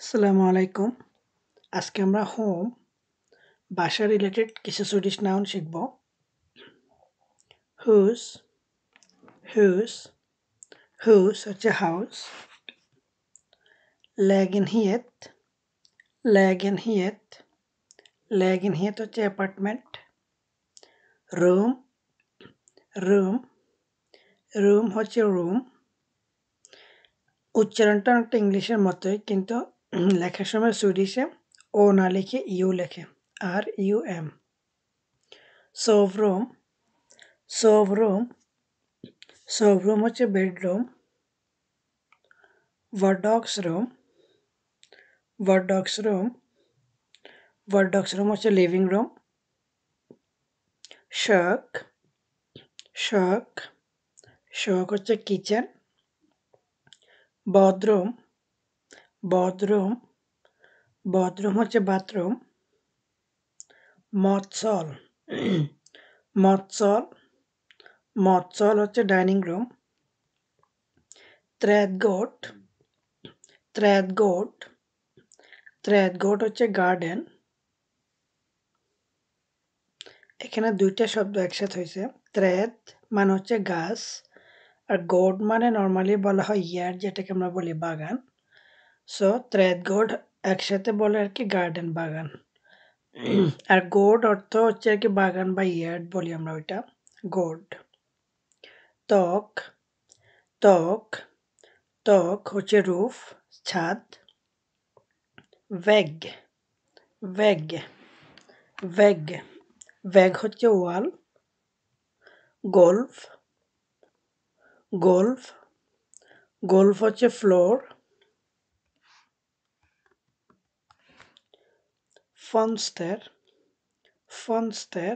আসসালামু আলাইকুম। আজকে আমরা হোম বাসা রিলেটেড কিছু সুইডিশ নাউন শিখব। হুস হুস হুস হচ্ছে হাউস। lägenhet lägenhet lägenhet হচ্ছে অ্যাপার্টমেন্ট। রুম রুম রুম হচ্ছে রুম। উচ্চারণটা অনেকটা ইংলিশের মতোই, কিন্তু লেখার সময় সুইডিশে ও না লিখে ইউ লেখে, RUM। সোভরুম সোভরুম সোভরুম হচ্ছে বেডরুম। vardagsrum vardagsrum vardagsrum হচ্ছে living room. kök kök kök হচ্ছে কিচেন। badrum badrum badrum হচ্ছে বাথরুম। matsal matsal matsal হচ্ছে dining room. trädgård trädgård trädgård হচ্ছে গার্ডেন। এখানে দুইটা শব্দ একসাথে হয়েছে। träd মানে হচ্ছে গাছ, আর গোড মানে নর্মালি বলা হয় ইয়ার্ড, যেটাকে আমরা বলি বাগান। সো trädgård একসাথে বলে আর কি গার্ডেন, বাগান। আর গোড অর্থ হচ্ছে আর কি বাগান বা ইয়ার্ড বলি আমরা ওইটা, গোড। ত্বক ত্বক ত্বক হচ্ছে রুফ, ছাদ। vägg vägg vägg vägg হচ্ছে ওয়াল। golv golv golv হচ্ছে ফ্লোর। fönster fönster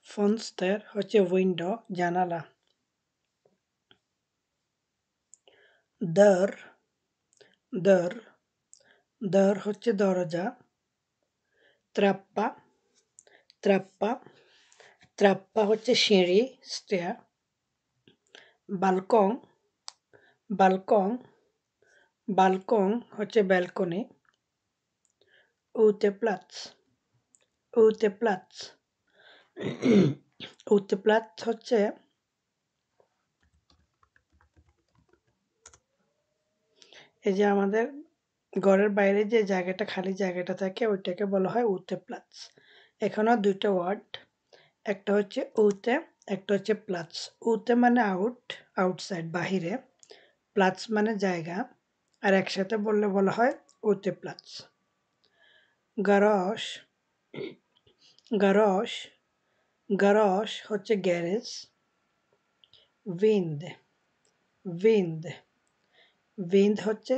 fönster হচ্ছে উইন্ডো, জানালা। dörr dörr dörr হচ্ছে দরজা। trappa trappa trappa হচ্ছে সিঁড়ি, স্টেয়ার। balkong balkong balkong হচ্ছে ব্যালকনি। uteplats uteplats uteplats হচ্ছে এই যে আমাদের ঘরের বাইরে যে জায়গাটা, খালি জায়গাটা থাকে, ওইটাকে বলা হয় উতেপ্লাস। এখানেও দুইটা ওয়ার্ড, একটা হচ্ছে উতে, একটা হচ্ছে প্লাস। উতে মানে আউট, আউটসাইড, বাহিরে। প্লাস মানে জায়গা, আর একসাথে বললে বলা হয় উতেপ্লাস। গারস গারস গারস হচ্ছে গ্যারেজ। উইন্ড উইন্ড উইন্ড হচ্ছে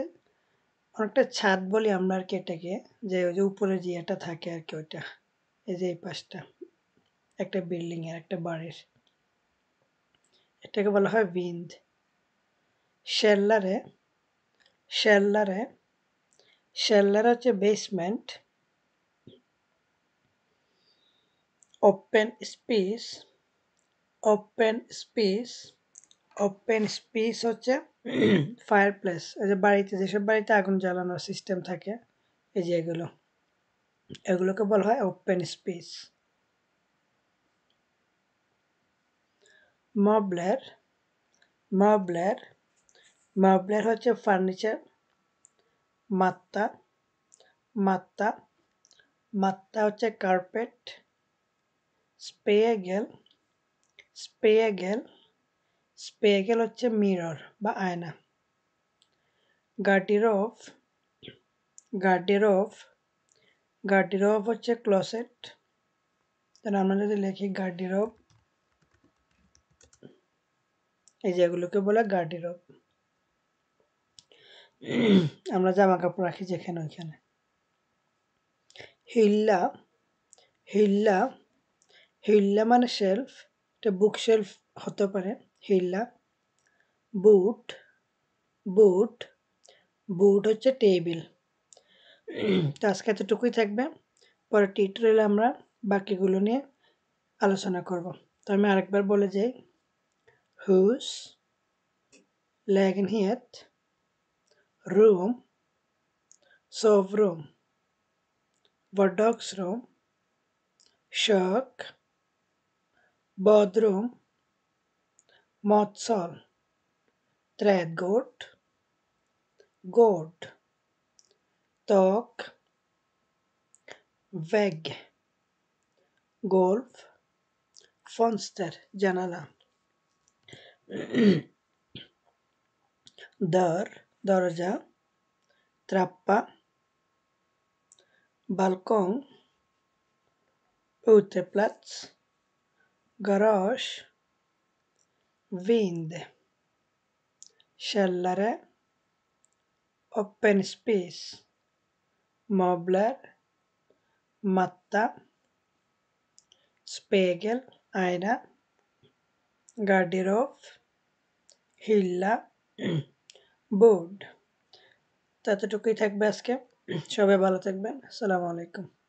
অনেকটা ছাদ বলি আমরা আর কি এটাকে, যে ওই যে উপরে যে এটা থাকে আর কি, ওইটা। এই যে এই পাশটা একটা বিল্ডিং এর, একটা বাড়ির, এটাকে বলা হয় উইন্ড। শেল্লারে শেল্লারে শেল্লার হচ্ছে basement. Open space open space open space হচ্ছে ফায়ার প্লেস। এই যে বাড়িতে, যেসব বাড়িতে আগুন জ্বালানোর সিস্টেম থাকে, এই যে এগুলোকে বলা হয় ওপেন স্পেস। মবলার মবলার মবলার হচ্ছে ফার্নিচার। মাত্তা মাত্তা মাত্তা হচ্ছে কার্পেট। স্পেগেল স্পেগেল স্পেগেল হচ্ছে মিরর বা আয়না। গার্ডিরোভ গার্ডিরোভ গার্ডিরোভ হচ্ছে ক্লোসেট। তাহলে আমরা যদি লিখি গার্ডিরোভ, এই যেগুলোকে বলে গার্ডিরোভ। আমরা জামা কাপড় রাখি যেখানে ওইখানে। হিল্লা হিল্লা হিল্লা মানে শেলফ, এটা বুক শেলফ হতে পারে। হিল্লা। বুট বুট বুট হচ্ছে টেবিল। তো আজকে এতটুকুই থাকবে, পরে টিউটোরিয়ালে আমরা বাকিগুলো নিয়ে আলোচনা করব। তো আমি আরেকবার বলে যাই। হুস, lägenhet, room, sovrum, vardagsrum, kök, badrum, matsal, trädgård, gård, tak, vägg, golv, fönster, janala, dörr, dörja, trappa, balkong, uteplats, garage, vind, källare, open space, möbler, matta, spegel, aina, garderob, hylla, bord। ততটুকুই থাকবে আজকে। সবাই ভালো থাকবেন। আসসালামু আলাইকুম।